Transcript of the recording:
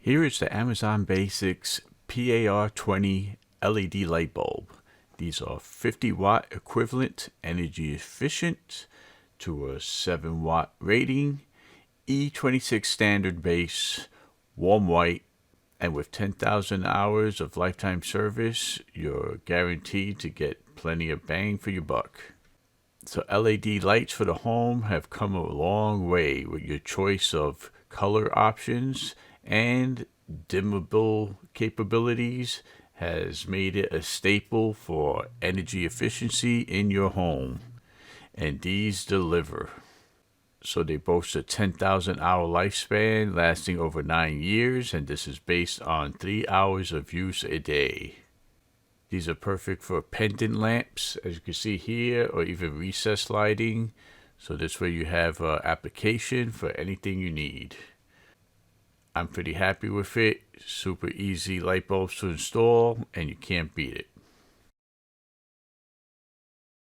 Here is the Amazon Basics PAR20 LED light bulb. These are 50 watt equivalent, energy efficient, to a 7 watt rating, E26 standard base, warm white, and with 10,000 hours of lifetime service, you're guaranteed to get plenty of bang for your buck. So LED lights for the home have come a long way with your choice of color options, and dimmable capabilities has made it a staple for energy efficiency in your home. And these deliver. So they boast a 10,000 hour lifespan lasting over 9 years, and this is based on 3 hours of use a day. These are perfect for pendant lamps, as you can see here, or even recessed lighting. So this way you have an application for anything you need. I'm pretty happy with it. Super easy light bulbs to install, and you can't beat it.